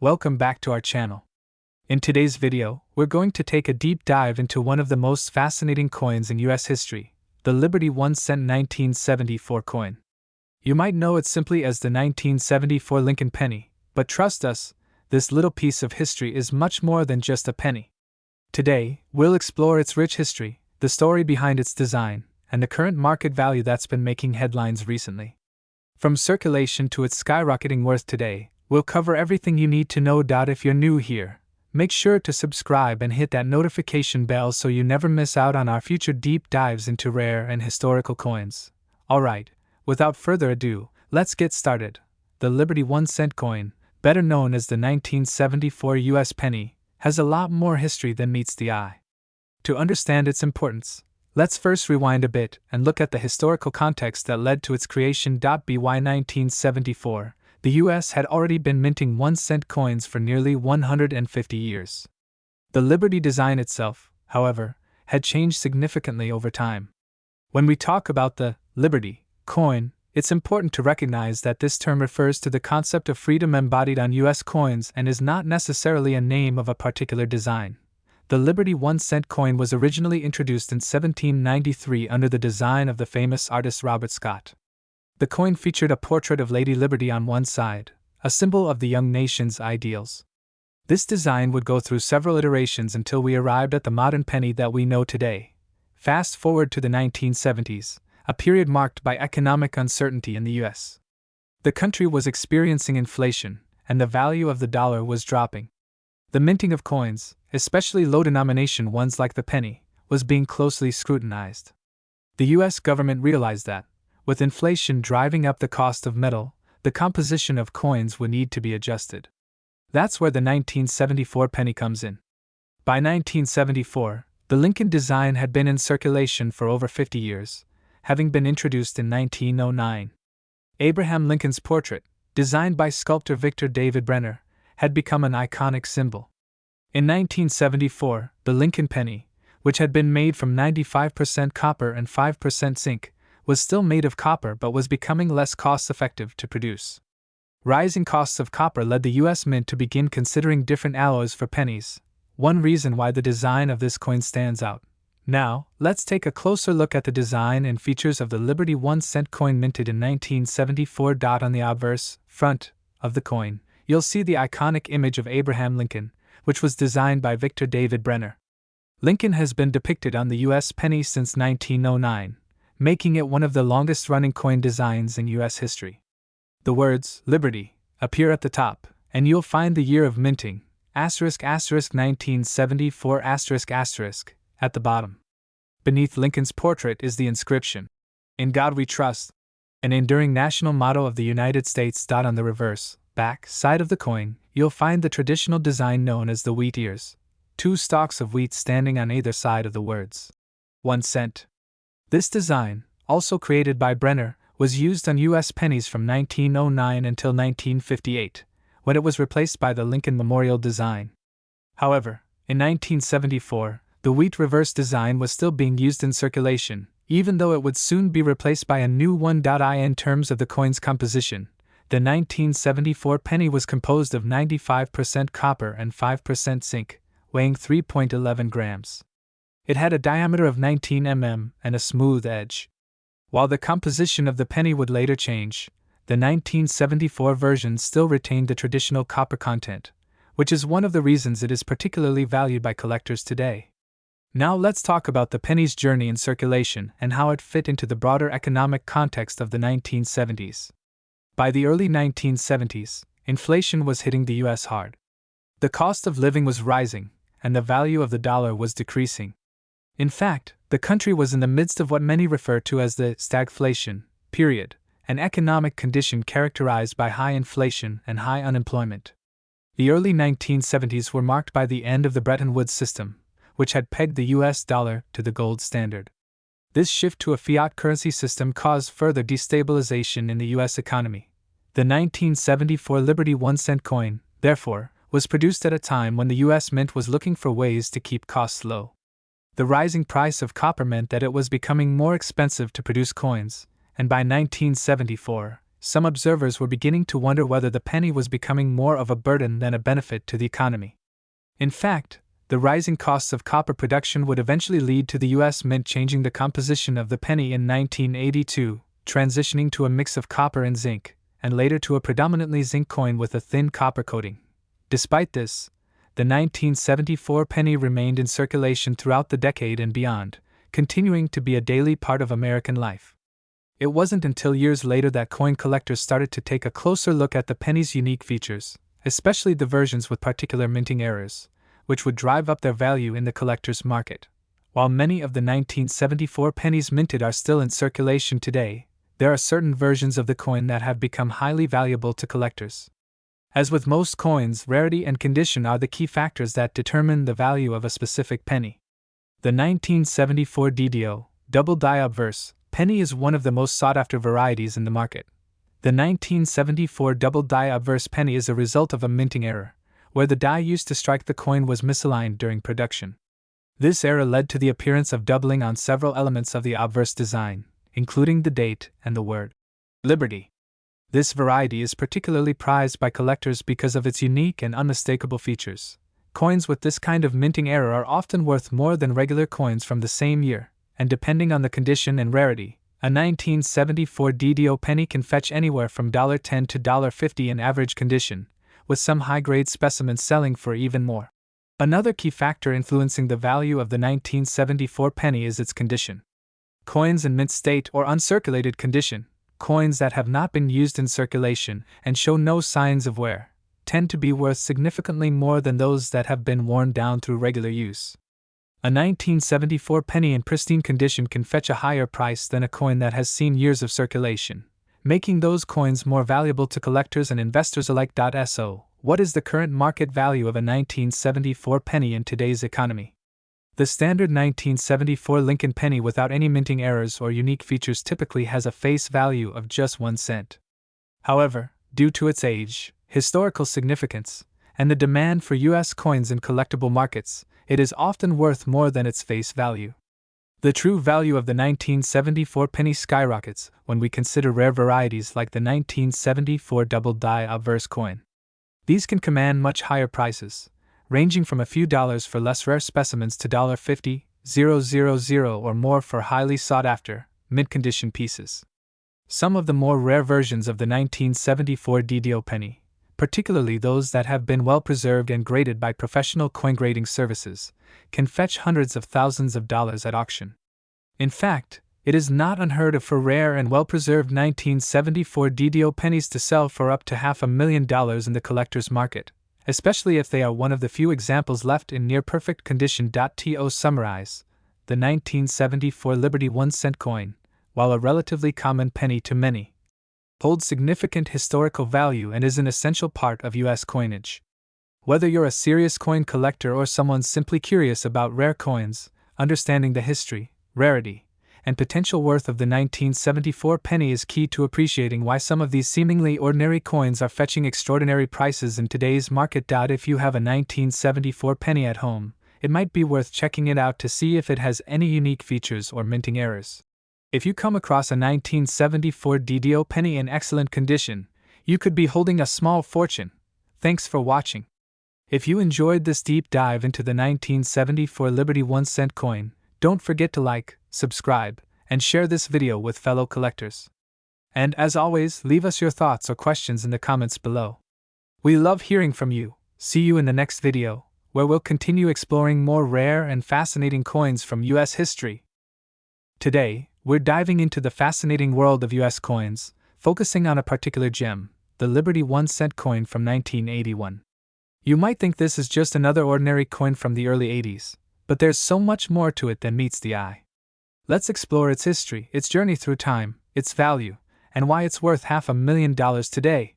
Welcome back to our channel. In today's video, we're going to take a deep dive into one of the most fascinating coins in US history, the Liberty 1 cent 1974 coin. You might know it simply as the 1974 Lincoln penny, but trust us, this little piece of history is much more than just a penny. Today, we'll explore its rich history, the story behind its design, and the current market value that's been making headlines recently. From circulation to its skyrocketing worth today, we'll cover everything you need to know. If you're new here, make sure to subscribe and hit that notification bell so you never miss out on our future deep dives into rare and historical coins. Alright, without further ado, let's get started. The Liberty 1 cent coin, better known as the 1974 US penny, has a lot more history than meets the eye. To understand its importance, let's first rewind a bit and look at the historical context that led to its creation. By 1974, the US had already been minting 1 cent coins for nearly 150 years. The Liberty design itself, however, had changed significantly over time. When we talk about the Liberty coin, it's important to recognize that this term refers to the concept of freedom embodied on US coins and is not necessarily a name of a particular design. The Liberty 1 cent coin was originally introduced in 1793 under the design of the famous artist Robert Scott. The coin featured a portrait of Lady Liberty on one side, a symbol of the young nation's ideals. This design would go through several iterations until we arrived at the modern penny that we know today. Fast forward to the 1970s, a period marked by economic uncertainty in the US. The country was experiencing inflation, and the value of the dollar was dropping. The minting of coins, especially low-denomination ones like the penny, was being closely scrutinized. The US government realized that, with inflation driving up the cost of metal, the composition of coins would need to be adjusted. That's where the 1974 penny comes in. By 1974, the Lincoln design had been in circulation for over 50 years, having been introduced in 1909. Abraham Lincoln's portrait, designed by sculptor Victor David Brenner, had become an iconic symbol. In 1974, the Lincoln penny, which had been made from 95% copper and 5% zinc, was still made of copper but was becoming less cost-effective to produce. Rising costs of copper led the US Mint to begin considering different alloys for pennies, one reason why the design of this coin stands out. Now, let's take a closer look at the design and features of the Liberty 1 cent coin minted in 1974. On the obverse front of the coin, you'll see the iconic image of Abraham Lincoln, which was designed by Victor David Brenner. Lincoln has been depicted on the US penny since 1909, making it one of the longest-running coin designs in US history. The words Liberty appear at the top, and you'll find the year of minting, **1974**, at the bottom. Beneath Lincoln's portrait is the inscription, "In God We Trust," an enduring national motto of the United States. On the reverse back side of the coin, you'll find the traditional design known as the wheat ears, 2 stalks of wheat standing on either side of the words 1 cent. This design, also created by Brenner, was used on US pennies from 1909 until 1958, when it was replaced by the Lincoln Memorial design. However, in 1974, the wheat reverse design was still being used in circulation, even though it would soon be replaced by a new one. In terms of the coin's composition, the 1974 penny was composed of 95% copper and 5% zinc, weighing 3.11 grams. It had a diameter of 19 mm and a smooth edge. While the composition of the penny would later change, the 1974 version still retained the traditional copper content, which is one of the reasons it is particularly valued by collectors today. Now let's talk about the penny's journey in circulation and how it fit into the broader economic context of the 1970s. By the early 1970s, inflation was hitting the US hard. The cost of living was rising, and the value of the dollar was decreasing. In fact, the country was in the midst of what many refer to as the stagflation period, an economic condition characterized by high inflation and high unemployment. The early 1970s were marked by the end of the Bretton Woods system, which had pegged the US dollar to the gold standard. This shift to a fiat currency system caused further destabilization in the US economy. The 1974 Liberty 1 cent coin, therefore, was produced at a time when the US Mint was looking for ways to keep costs low. The rising price of copper meant that it was becoming more expensive to produce coins, and by 1974, some observers were beginning to wonder whether the penny was becoming more of a burden than a benefit to the economy. In fact, the rising costs of copper production would eventually lead to the U.S. Mint changing the composition of the penny in 1982, transitioning to a mix of copper and zinc, and later to a predominantly zinc coin with a thin copper coating. Despite this, the 1974 penny remained in circulation throughout the decade and beyond, continuing to be a daily part of American life. It wasn't until years later that coin collectors started to take a closer look at the penny's unique features, especially the versions with particular minting errors, which would drive up their value in the collector's market. While many of the 1974 pennies minted are still in circulation today, there are certain versions of the coin that have become highly valuable to collectors. As with most coins, rarity and condition are the key factors that determine the value of a specific penny. The 1974 DDO, double die obverse, penny is one of the most sought-after varieties in the market. The 1974 double die obverse penny is a result of a minting error, where the die used to strike the coin was misaligned during production. This error led to the appearance of doubling on several elements of the obverse design, including the date and the word Liberty. This variety is particularly prized by collectors because of its unique and unmistakable features. Coins with this kind of minting error are often worth more than regular coins from the same year, and depending on the condition and rarity, a 1974 DDO penny can fetch anywhere from $10 to $50 in average condition, with some high-grade specimens selling for even more. Another key factor influencing the value of the 1974 penny is its condition. Coins in mint state or uncirculated condition, coins that have not been used in circulation and show no signs of wear, tend to be worth significantly more than those that have been worn down through regular use. A 1974 penny in pristine condition can fetch a higher price than a coin that has seen years of circulation, making those coins more valuable to collectors and investors alike. So, what is the current market value of a 1974 penny in today's economy? The standard 1974 Lincoln penny without any minting errors or unique features typically has a face value of just 1 cent. However, due to its age, historical significance, and the demand for U.S. coins in collectible markets, it is often worth more than its face value. The true value of the 1974 penny skyrockets when we consider rare varieties like the 1974 double die obverse coin. These can command much higher prices, ranging from a few dollars for less rare specimens to $50, $000 or more for highly sought-after, mint-condition pieces. Some of the more rare versions of the 1974 DDO penny, particularly those that have been well preserved and graded by professional coin grading services, can fetch hundreds of thousands of dollars at auction. In fact, it is not unheard of for rare and well-preserved 1974 DDO pennies to sell for up to $500,000 in the collector's market, especially if they are one of the few examples left in near-perfect condition. To summarize, the 1974 Liberty 1-cent coin, while a relatively common penny to many, holds significant historical value and is an essential part of U.S. coinage. Whether you're a serious coin collector or someone simply curious about rare coins, understanding the history, rarity, and potential worth of the 1974 penny is key to appreciating why some of these seemingly ordinary coins are fetching extraordinary prices in today's market. If you have a 1974 penny at home, it might be worth checking it out to see if it has any unique features or minting errors. If you come across a 1974 DDO penny in excellent condition, you could be holding a small fortune. Thanks for watching. If you enjoyed this deep dive into the 1974 Liberty 1-cent coin, don't forget to like, subscribe, and share this video with fellow collectors. And as always, leave us your thoughts or questions in the comments below. We love hearing from you. See you in the next video, where we'll continue exploring more rare and fascinating coins from U.S. history. Today, we're diving into the fascinating world of U.S. coins, focusing on a particular gem, the Liberty 1-cent coin from 1981. You might think this is just another ordinary coin from the early 80s, but there's so much more to it than meets the eye. Let's explore its history, its journey through time, its value, and why it's worth $500,000 today.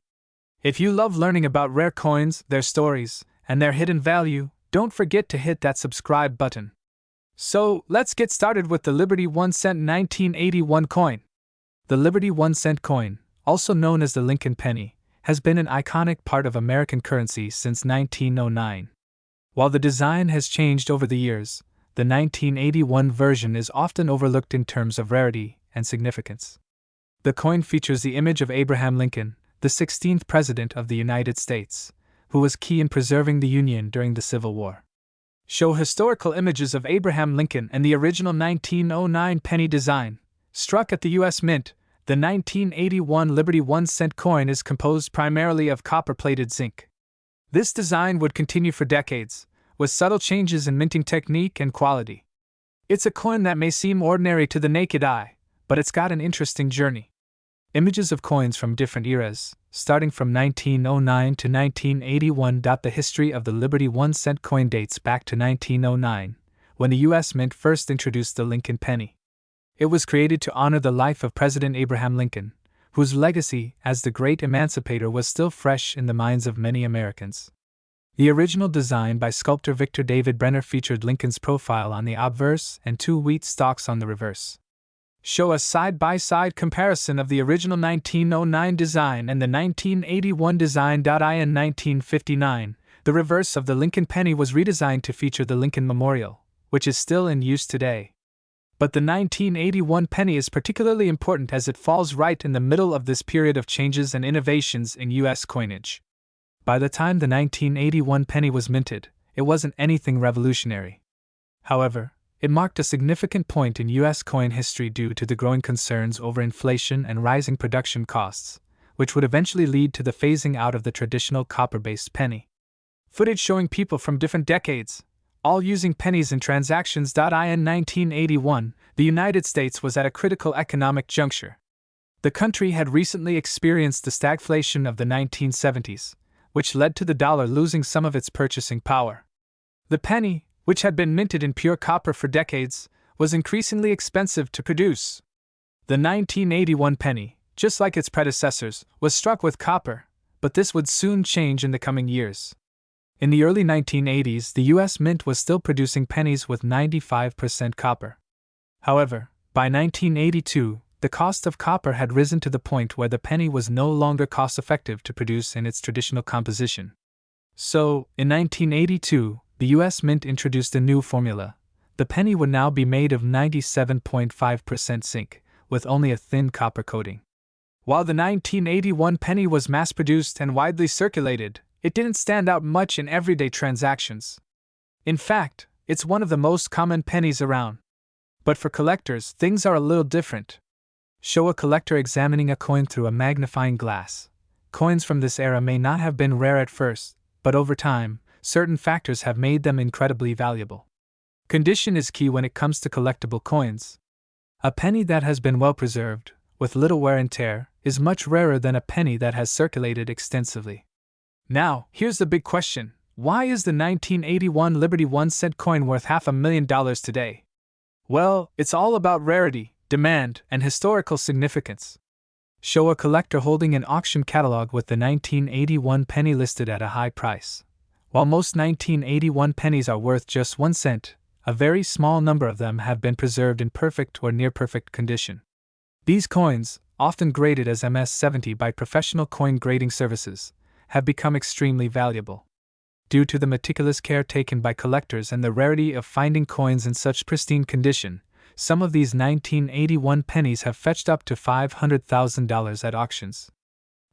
If you love learning about rare coins, their stories, and their hidden value, don't forget to hit that subscribe button. So, let's get started with the Liberty 1-cent 1981 coin. The Liberty 1-cent coin, also known as the Lincoln penny, has been an iconic part of American currency since 1909. While the design has changed over the years, the 1981 version is often overlooked in terms of rarity and significance. The coin features the image of Abraham Lincoln, the 16th President of the United States, who was key in preserving the Union during the Civil War. Show historical images of Abraham Lincoln and the original 1909 penny design. Struck at the U.S. Mint, the 1981 Liberty 1-cent coin is composed primarily of copper-plated zinc. This design would continue for decades, with subtle changes in minting technique and quality. It's a coin that may seem ordinary to the naked eye, but it's got an interesting journey. Images of coins from different eras, starting from 1909 to 1981. The history of the Liberty 1-cent coin dates back to 1909, when the U.S. Mint first introduced the Lincoln penny. It was created to honor the life of President Abraham Lincoln, whose legacy as the great emancipator was still fresh in the minds of many Americans. The original design by sculptor Victor David Brenner featured Lincoln's profile on the obverse and 2 wheat stalks on the reverse. Show a side-by-side comparison of the original 1909 design and the 1981 design. In 1959, the reverse of the Lincoln penny was redesigned to feature the Lincoln Memorial, which is still in use today. But the 1981 penny is particularly important as it falls right in the middle of this period of changes and innovations in U.S. coinage. By the time the 1981 penny was minted, it wasn't anything revolutionary. However, it marked a significant point in U.S. coin history due to the growing concerns over inflation and rising production costs, which would eventually lead to the phasing out of the traditional copper-based penny. Footage showing people from different decades, all using pennies in transactions. In 1981, the United States was at a critical economic juncture. The country had recently experienced the stagflation of the 1970s, which led to the dollar losing some of its purchasing power. The penny, which had been minted in pure copper for decades, was increasingly expensive to produce. The 1981 penny, just like its predecessors, was struck with copper, but this would soon change in the coming years. In the early 1980s, the U.S. Mint was still producing pennies with 95% copper. However, by 1982, the cost of copper had risen to the point where the penny was no longer cost-effective to produce in its traditional composition. So, in 1982, the U.S. Mint introduced a new formula. The penny would now be made of 97.5% zinc, with only a thin copper coating. While the 1981 penny was mass-produced and widely circulated, it didn't stand out much in everyday transactions. In fact, it's one of the most common pennies around. But for collectors, things are a little different. Show a collector examining a coin through a magnifying glass. Coins from this era may not have been rare at first, but over time, certain factors have made them incredibly valuable. Condition is key when it comes to collectible coins. A penny that has been well preserved, with little wear and tear, is much rarer than a penny that has circulated extensively. Now, here's the big question. Why is the 1981 Liberty 1-cent coin worth $500,000 today? Well, it's all about rarity, demand, and historical significance. Show a collector holding an auction catalog with the 1981 penny listed at a high price. While most 1981 pennies are worth just 1 cent, a very small number of them have been preserved in perfect or near-perfect condition. These coins, often graded as MS-70 by professional coin grading services, have become extremely valuable. Due to the meticulous care taken by collectors and the rarity of finding coins in such pristine condition, some of these 1981 pennies have fetched up to $500,000 at auctions.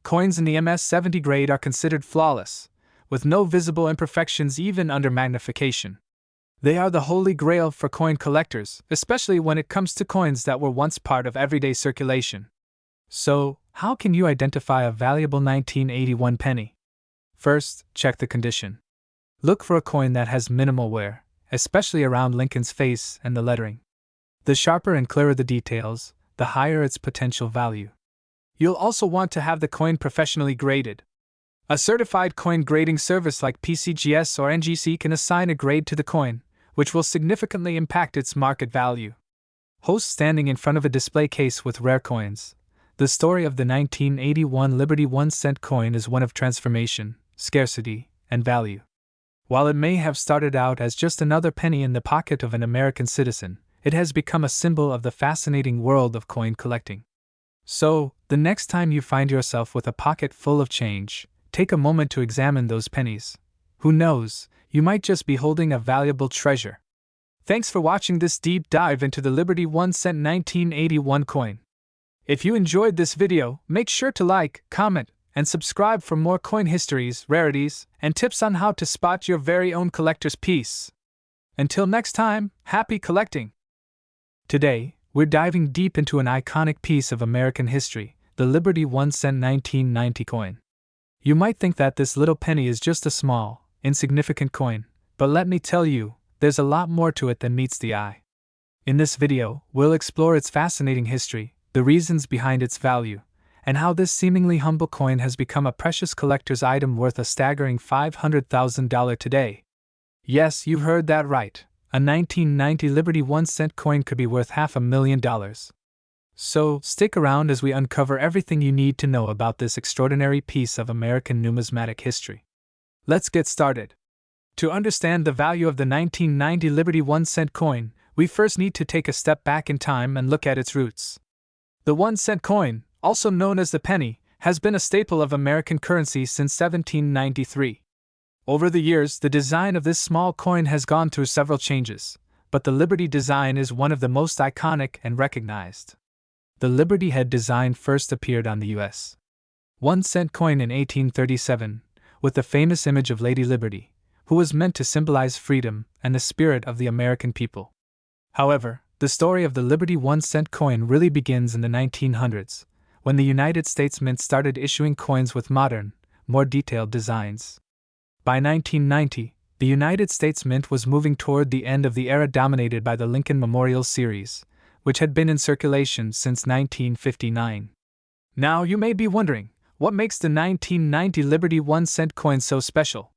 Coins in the MS-70 grade are considered flawless, with no visible imperfections even under magnification. They are the holy grail for coin collectors, especially when it comes to coins that were once part of everyday circulation. So, how can you identify a valuable 1981 penny? First, check the condition. Look for a coin that has minimal wear, especially around Lincoln's face and the lettering. The sharper and clearer the details, the higher its potential value. You'll also want to have the coin professionally graded. A certified coin grading service like PCGS or NGC can assign a grade to the coin, which will significantly impact its market value. Host standing in front of a display case with rare coins. The story of the 1981 Liberty 1-cent coin is one of transformation, scarcity, and value. While it may have started out as just another penny in the pocket of an American citizen, it has become a symbol of the fascinating world of coin collecting. So, the next time you find yourself with a pocket full of change, take a moment to examine those pennies. Who knows, you might just be holding a valuable treasure. Thanks for watching this deep dive into the Liberty 1-cent 1981 coin. If you enjoyed this video, make sure to like, comment, and subscribe for more coin histories, rarities, and tips on how to spot your very own collector's piece. Until next time, happy collecting! Today, we're diving deep into an iconic piece of American history, the Liberty 1 cent 1990 coin. You might think that this little penny is just a small, insignificant coin, but let me tell you, there's a lot more to it than meets the eye. In this video, we'll explore its fascinating history, the reasons behind its value, and how this seemingly humble coin has become a precious collector's item worth a staggering $500,000 today. Yes, you heard that right. A 1990 Liberty 1 cent coin could be worth $500,000. So, stick around as we uncover everything you need to know about this extraordinary piece of American numismatic history. Let's get started. To understand the value of the 1990 Liberty 1 cent coin, we first need to take a step back in time and look at its roots. The 1 cent coin, also known as the penny, has been a staple of American currency since 1793. Over the years, the design of this small coin has gone through several changes, but the Liberty design is one of the most iconic and recognized. The Liberty head design first appeared on the U.S. 1 cent coin in 1837, with the famous image of Lady Liberty, who was meant to symbolize freedom and the spirit of the American people. However, the story of the Liberty 1 cent coin really begins in the 1900s, when the United States Mint started issuing coins with modern, more detailed designs. By 1990, the United States Mint was moving toward the end of the era dominated by the Lincoln Memorial Series, which had been in circulation since 1959. Now you may be wondering, what makes the 1990 Liberty 1 cent coin so special?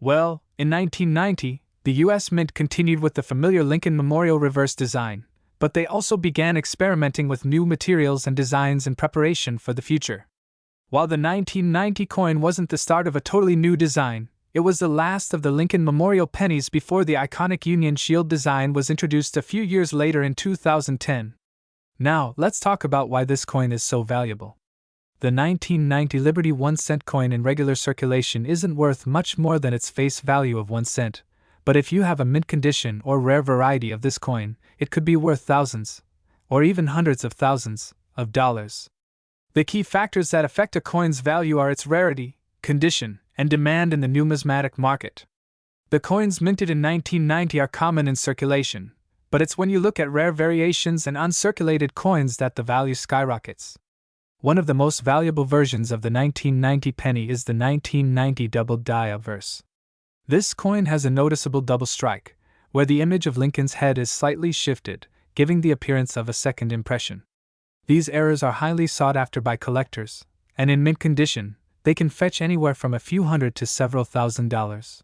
Well, in 1990, the U.S. Mint continued with the familiar Lincoln Memorial reverse design, but they also began experimenting with new materials and designs in preparation for the future. While the 1990 coin wasn't the start of a totally new design, it was the last of the Lincoln Memorial pennies before the iconic Union Shield design was introduced a few years later in 2010. Now, let's talk about why this coin is so valuable. The 1990 Liberty 1 cent coin in regular circulation isn't worth much more than its face value of 1 cent, but if you have a mint condition or rare variety of this coin, it could be worth thousands, or even hundreds of thousands, of dollars. The key factors that affect a coin's value are its rarity, condition, and demand in the numismatic market. The coins minted in 1990 are common in circulation, but it's when you look at rare variations and uncirculated coins that the value skyrockets. One of the most valuable versions of the 1990 penny is the 1990 double die obverse. This coin has a noticeable double strike, where the image of Lincoln's head is slightly shifted, giving the appearance of a second impression. These errors are highly sought after by collectors, and in mint condition, they can fetch anywhere from a few hundred to several $1,000s.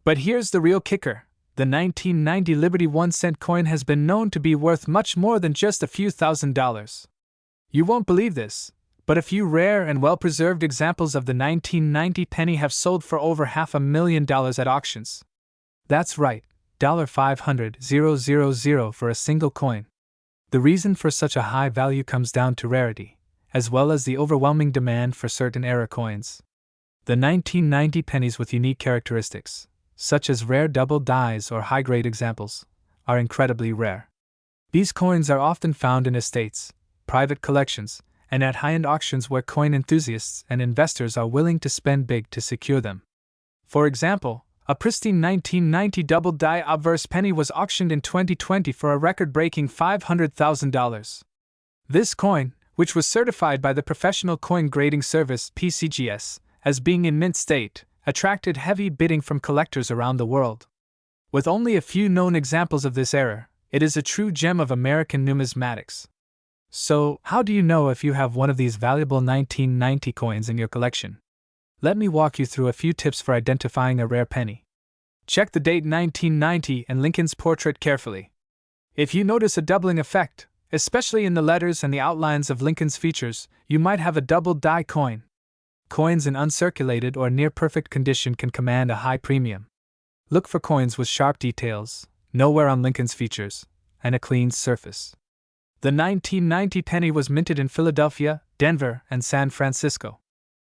But here's the real kicker. The 1990 Liberty 1 cent coin has been known to be worth much more than just a few $1,000s. You won't believe this, but a few rare and well-preserved examples of the 1990 penny have sold for over $500,000 at auctions. That's right, $500,000 for a single coin. The reason for such a high value comes down to rarity, as well as the overwhelming demand for certain era coins. The 1990 pennies with unique characteristics, such as rare double dies or high-grade examples, are incredibly rare. These coins are often found in estates, private collections, and at high-end auctions where coin enthusiasts and investors are willing to spend big to secure them. For example, a pristine 1990 double die obverse penny was auctioned in 2020 for a record-breaking $500,000. This coin, which was certified by the Professional Coin Grading Service (PCGS) as being in mint state, attracted heavy bidding from collectors around the world. With only a few known examples of this era, it is a true gem of American numismatics. So, how do you know if you have one of these valuable 1990 coins in your collection? Let me walk you through a few tips for identifying a rare penny. Check the date 1990 and Lincoln's portrait carefully. If you notice a doubling effect, especially in the letters and the outlines of Lincoln's features, you might have a double die coin. Coins in uncirculated or near-perfect condition can command a high premium. Look for coins with sharp details, no wear on Lincoln's features, and a clean surface. The 1990 penny was minted in Philadelphia, Denver, and San Francisco.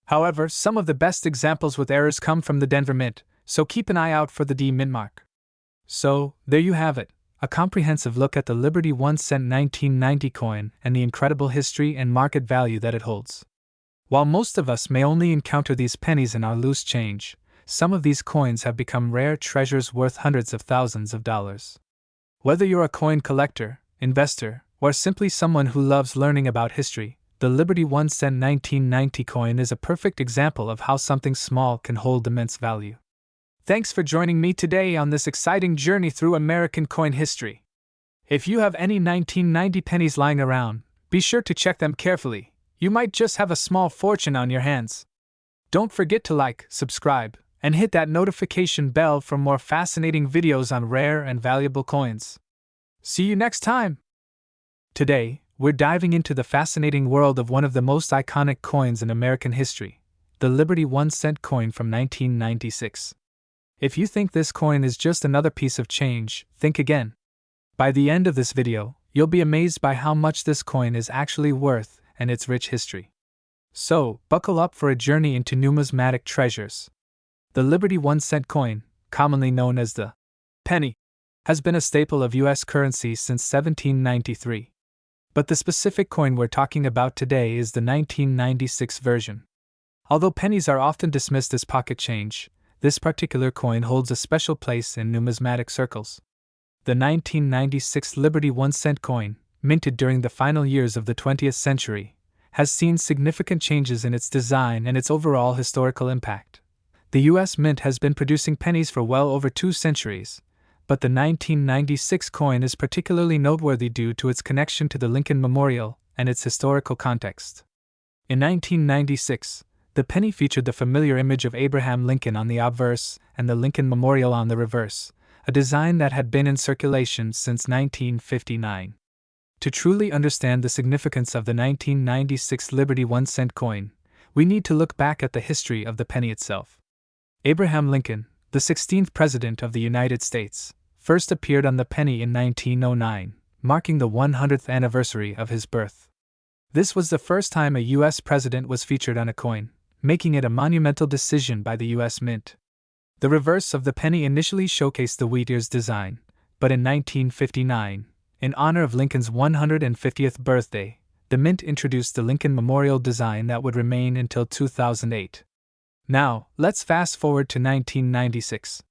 However, some of the best examples with errors come from the Denver Mint, so keep an eye out for the D Mint mark. So, there you have it, a comprehensive look at the Liberty 1 cent 1990 coin and the incredible history and market value that it holds. While most of us may only encounter these pennies in our loose change, some of these coins have become rare treasures worth hundreds of thousands of dollars. Whether you're a coin collector, investor, or simply someone who loves learning about history, the Liberty 1 cent 1990 coin is a perfect example of how something small can hold immense value. Thanks for joining me today on this exciting journey through American coin history. If you have any 1990 pennies lying around, be sure to check them carefully. You might just have a small fortune on your hands. Don't forget to like, subscribe, and hit that notification bell for more fascinating videos on rare and valuable coins. See you next time! Today, we're diving into the fascinating world of one of the most iconic coins in American history, the Liberty 1 cent coin from 1996. If you think this coin is just another piece of change, think again. By the end of this video, you'll be amazed by how much this coin is actually worth and its rich history. So, buckle up for a journey into numismatic treasures. The Liberty 1 cent coin, commonly known as the penny, has been a staple of U.S. currency since 1793. But the specific coin we're talking about today is the 1996 version. Although pennies are often dismissed as pocket change, this particular coin holds a special place in numismatic circles. The 1996 Liberty 1 cent coin, minted during the final years of the 20th century, has seen significant changes in its design and its overall historical impact. The U.S. Mint has been producing pennies for well over 2 centuries, but the 1996 coin is particularly noteworthy due to its connection to the Lincoln Memorial and its historical context. In 1996, the penny featured the familiar image of Abraham Lincoln on the obverse and the Lincoln Memorial on the reverse, a design that had been in circulation since 1959. To truly understand the significance of the 1996 Liberty 1 cent coin, we need to look back at the history of the penny itself. Abraham Lincoln, the 16th President of the United States, first appeared on the penny in 1909, marking the 100th anniversary of his birth. This was the first time a U.S. president was featured on a coin, making it a monumental decision by the U.S. Mint. The reverse of the penny initially showcased the wheat ears design, but in 1959, in honor of Lincoln's 150th birthday, the Mint introduced the Lincoln Memorial design that would remain until 2008. Now, let's fast forward to 1996.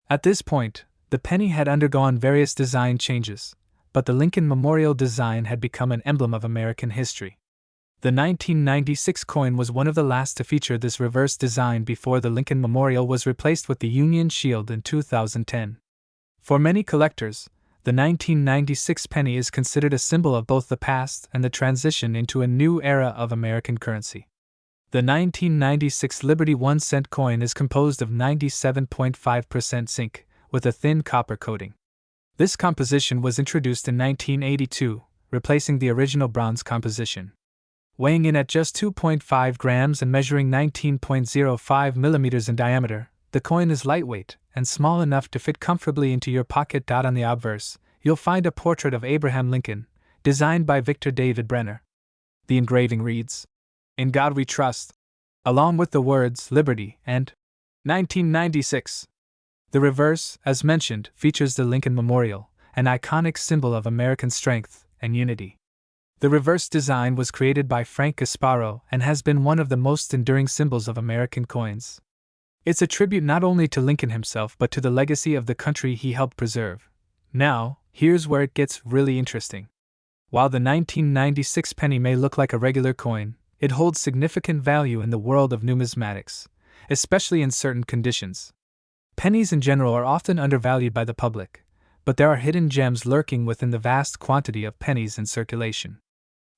At this point, the penny had undergone various design changes, but the Lincoln Memorial design had become an emblem of American history. The 1996 coin was one of the last to feature this reverse design before the Lincoln Memorial was replaced with the Union Shield in 2010. For many collectors, the 1996 penny is considered a symbol of both the past and the transition into a new era of American currency. The 1996 Liberty 1 cent coin is composed of 97.5% zinc, with a thin copper coating. This composition was introduced in 1982, replacing the original bronze composition. Weighing in at just 2.5 grams and measuring 19.05 millimeters in diameter, the coin is lightweight and small enough to fit comfortably into your pocket. On the obverse, you'll find a portrait of Abraham Lincoln, designed by Victor David Brenner. The engraving reads, "In God We Trust," along with the words Liberty and 1996. The reverse, as mentioned, features the Lincoln Memorial, an iconic symbol of American strength and unity. The reverse design was created by Frank Gasparo and has been one of the most enduring symbols of American coins. It's a tribute not only to Lincoln himself but to the legacy of the country he helped preserve. Now, here's where it gets really interesting. While the 1996 penny may look like a regular coin, it holds significant value in the world of numismatics, especially in certain conditions. Pennies in general are often undervalued by the public, but there are hidden gems lurking within the vast quantity of pennies in circulation.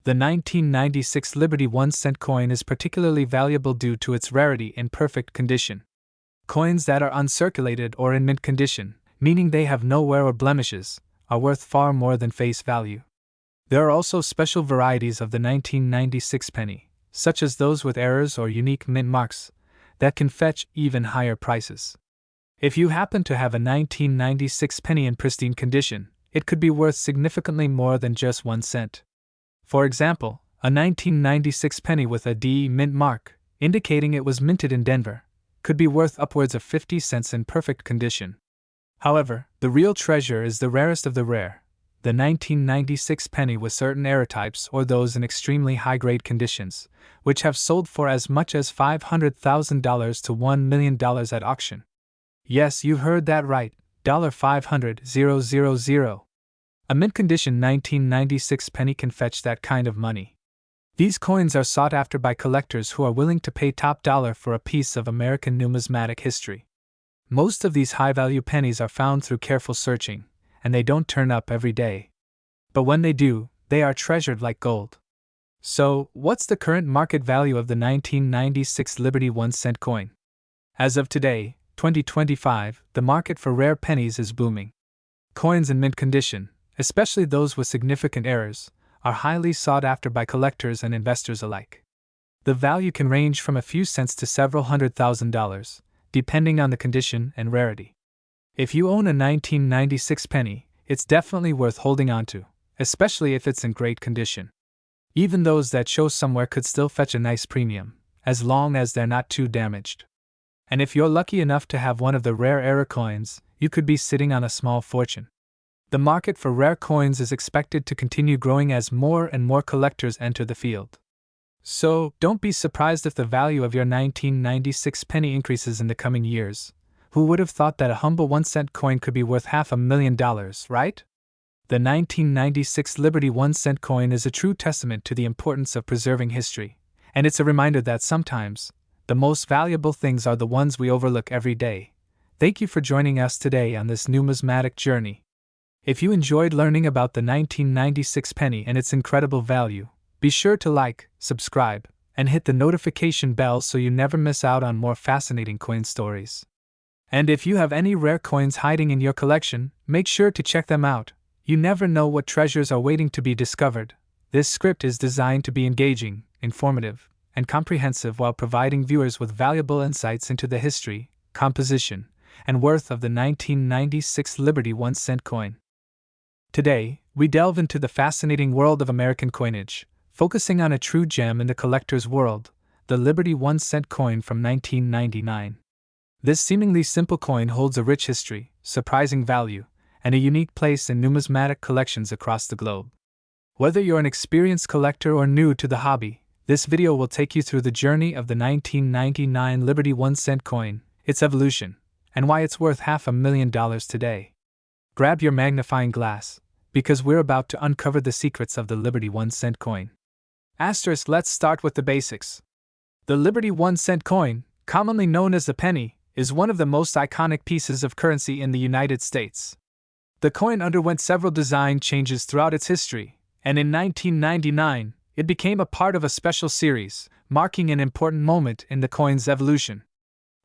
The 1996 Liberty 1 cent coin is particularly valuable due to its rarity and perfect condition. Coins that are uncirculated or in mint condition, meaning they have no wear or blemishes, are worth far more than face value. There are also special varieties of the 1996 penny, such as those with errors or unique mint marks, that can fetch even higher prices. If you happen to have a 1996 penny in pristine condition, it could be worth significantly more than just 1 cent. For example, a 1996 penny with a D mint mark, indicating it was minted in Denver, could be worth upwards of 50 cents in perfect condition. However, the real treasure is the rarest of the rare, the 1996 penny with certain error types or those in extremely high-grade conditions, which have sold for as much as $500,000 to $1 million at auction. Yes, you heard that right, $500,000. A mint-condition 1996 penny can fetch that kind of money. These coins are sought after by collectors who are willing to pay top dollar for a piece of American numismatic history. Most of these high-value pennies are found through careful searching, and they don't turn up every day. But when they do, they are treasured like gold. So, what's the current market value of the 1996 Liberty 1-cent coin? As of today, 2025, the market for rare pennies is booming. Coins in mint condition, especially those with significant errors, are highly sought after by collectors and investors alike. The value can range from a few cents to several $100,000, depending on the condition and rarity. If you own a 1996 penny, it's definitely worth holding on to, especially if it's in great condition. Even those that show somewhere could still fetch a nice premium, as long as they're not too damaged. And if you're lucky enough to have one of the rare error coins, you could be sitting on a small fortune. The market for rare coins is expected to continue growing as more and more collectors enter the field. So, don't be surprised if the value of your 1996 penny increases in the coming years. Who would have thought that a humble 1-cent coin could be worth $500,000, right? The 1996 Liberty 1-cent coin is a true testament to the importance of preserving history, and it's a reminder that sometimes, the most valuable things are the ones we overlook every day. Thank you for joining us today on this numismatic journey. If you enjoyed learning about the 1996 penny and its incredible value, be sure to like, subscribe, and hit the notification bell so you never miss out on more fascinating coin stories. And if you have any rare coins hiding in your collection, make sure to check them out. You never know what treasures are waiting to be discovered. This script is designed to be engaging, informative, and comprehensive while providing viewers with valuable insights into the history, composition, and worth of the 1996 Liberty 1-cent coin. Today, we delve into the fascinating world of American coinage, focusing on a true gem in the collector's world, the Liberty 1-cent coin from 1999. This seemingly simple coin holds a rich history, surprising value, and a unique place in numismatic collections across the globe. Whether you're an experienced collector or new to the hobby, this video will take you through the journey of the 1999 Liberty 1-cent coin, its evolution, and why it's worth $500,000 today. Grab your magnifying glass, because we're about to uncover the secrets of the Liberty 1-cent coin. Let's start with the basics. The Liberty 1-cent coin, commonly known as the penny, is one of the most iconic pieces of currency in the United States. The coin underwent several design changes throughout its history, and in 1999, it became a part of a special series, marking an important moment in the coin's evolution.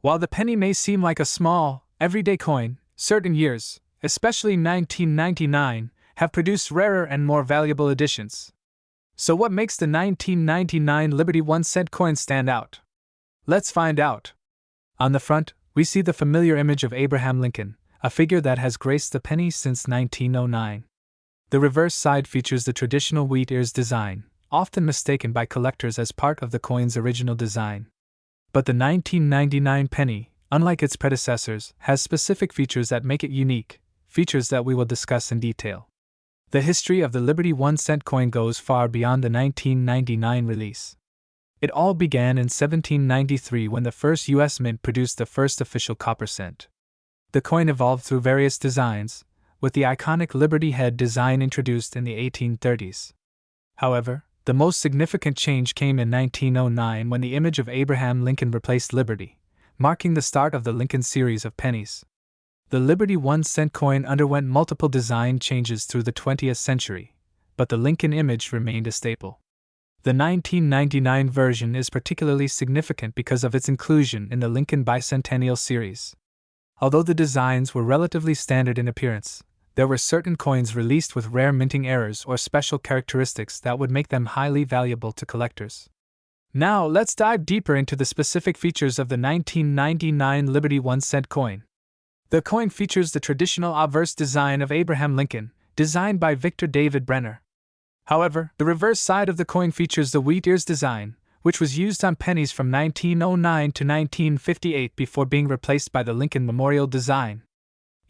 While the penny may seem like a small, everyday coin, certain years, especially 1999, have produced rarer and more valuable editions. So what makes the 1999 Liberty 1-cent coin stand out? Let's find out. On the front, we see the familiar image of Abraham Lincoln, a figure that has graced the penny since 1909. The reverse side features the traditional wheat ears design, often mistaken by collectors as part of the coin's original design. But the 1999 penny, unlike its predecessors, has specific features that make it unique, features that we will discuss in detail. The history of the Liberty 1-cent coin goes far beyond the 1999 release. It all began in 1793 when the first U.S. Mint produced the first official copper cent. The coin evolved through various designs, with the iconic Liberty head design introduced in the 1830s. However, the most significant change came in 1909 when the image of Abraham Lincoln replaced Liberty, marking the start of the Lincoln series of pennies. The Liberty 1-cent coin underwent multiple design changes through the 20th century, but the Lincoln image remained a staple. The 1999 version is particularly significant because of its inclusion in the Lincoln Bicentennial series. Although the designs were relatively standard in appearance, there were certain coins released with rare minting errors or special characteristics that would make them highly valuable to collectors. Now let's dive deeper into the specific features of the 1999 Liberty 1-cent coin. The coin features the traditional obverse design of Abraham Lincoln, designed by Victor David Brenner. However, the reverse side of the coin features the wheat ears design, which was used on pennies from 1909 to 1958 before being replaced by the Lincoln Memorial design.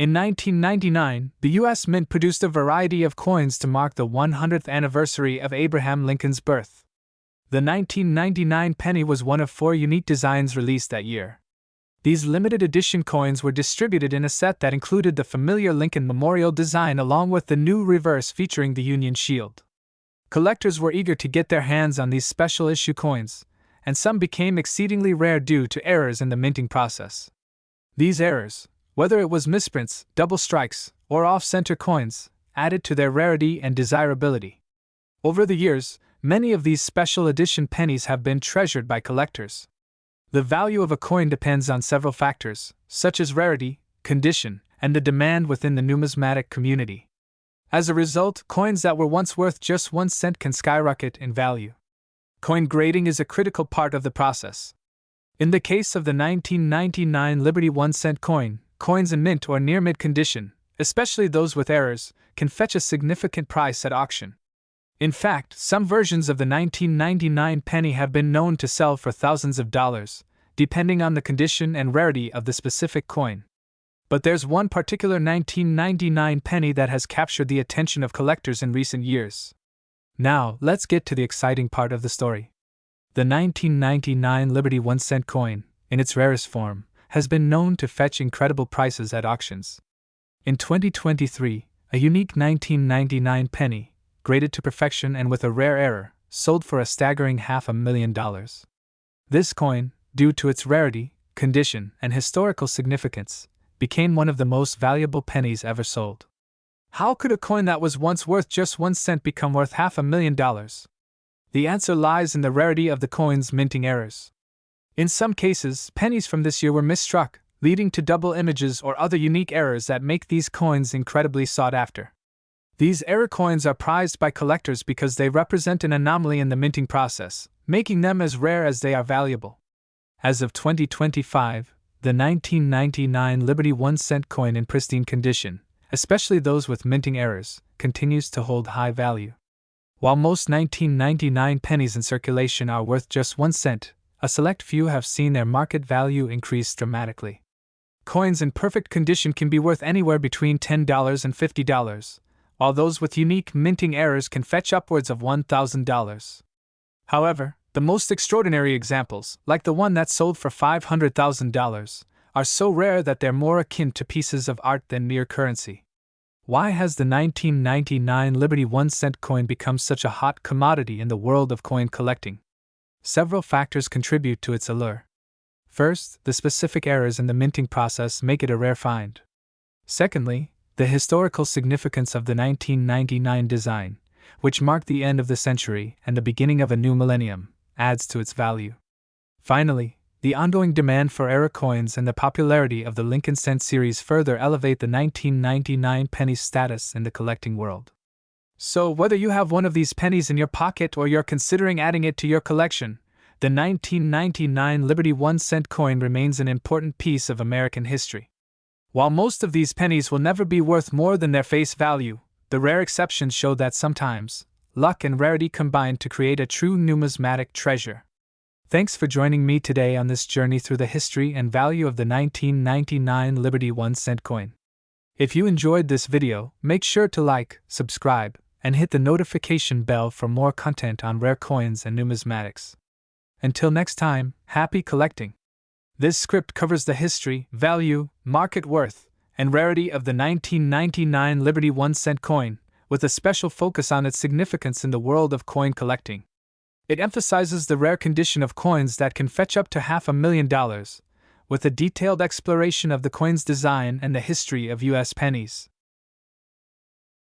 In 1999, the U.S. Mint produced a variety of coins to mark the 100th anniversary of Abraham Lincoln's birth. The 1999 penny was one of 4 unique designs released that year. These limited edition coins were distributed in a set that included the familiar Lincoln Memorial design along with the new reverse featuring the Union Shield. Collectors were eager to get their hands on these special issue coins, and some became exceedingly rare due to errors in the minting process. These errors, whether it was misprints, double strikes, or off-center coins, added to their rarity and desirability. Over the years, many of these special edition pennies have been treasured by collectors. The value of a coin depends on several factors, such as rarity, condition, and the demand within the numismatic community. As a result, coins that were once worth just 1 cent can skyrocket in value. Coin grading is a critical part of the process. In the case of the 1999 Liberty 1-cent coin, coins in mint or near mint condition, especially those with errors, can fetch a significant price at auction. In fact, some versions of the 1999 penny have been known to sell for thousands of dollars, depending on the condition and rarity of the specific coin. But there's one particular 1999 penny that has captured the attention of collectors in recent years. Now, let's get to the exciting part of the story. The 1999 Liberty 1-cent coin, in its rarest form, has been known to fetch incredible prices at auctions. In 2023, a unique 1999 penny, graded to perfection and with a rare error, sold for a staggering $500,000. This coin, due to its rarity, condition, and historical significance, became one of the most valuable pennies ever sold. How could a coin that was once worth just 1 cent become worth $500,000? The answer lies in the rarity of the coin's minting errors. In some cases, pennies from this year were misstruck, leading to double images or other unique errors that make these coins incredibly sought after. These error coins are prized by collectors because they represent an anomaly in the minting process, making them as rare as they are valuable. As of 2025, the 1999 Liberty 1-cent coin in pristine condition, especially those with minting errors, continues to hold high value. While most 1999 pennies in circulation are worth just 1 cent, a select few have seen their market value increase dramatically. Coins in perfect condition can be worth anywhere between $10 and $50, while those with unique minting errors can fetch upwards of $1,000. However, the most extraordinary examples, like the one that sold for $500,000, are so rare that they're more akin to pieces of art than mere currency. Why has the 1999 Liberty 1-cent coin become such a hot commodity in the world of coin collecting? Several factors contribute to its allure. First, the specific errors in the minting process make it a rare find. Secondly, the historical significance of the 1999 design, which marked the end of the century and the beginning of a new millennium, adds to its value. Finally, the ongoing demand for error coins and the popularity of the Lincoln Cent series further elevate the 1999 penny's status in the collecting world. So, whether you have one of these pennies in your pocket or you're considering adding it to your collection, the 1999 Liberty 1-cent coin remains an important piece of American history. While most of these pennies will never be worth more than their face value, the rare exceptions show that sometimes, luck and rarity combine to create a true numismatic treasure. Thanks for joining me today on this journey through the history and value of the 1999 Liberty 1-cent coin. If you enjoyed this video, make sure to like, subscribe, and hit the notification bell for more content on rare coins and numismatics. Until next time, happy collecting! This script covers the history, value, market worth, and rarity of the 1999 Liberty 1-cent coin, with a special focus on its significance in the world of coin collecting. It emphasizes the rare condition of coins that can fetch up to $500,000, with a detailed exploration of the coin's design and the history of U.S. pennies.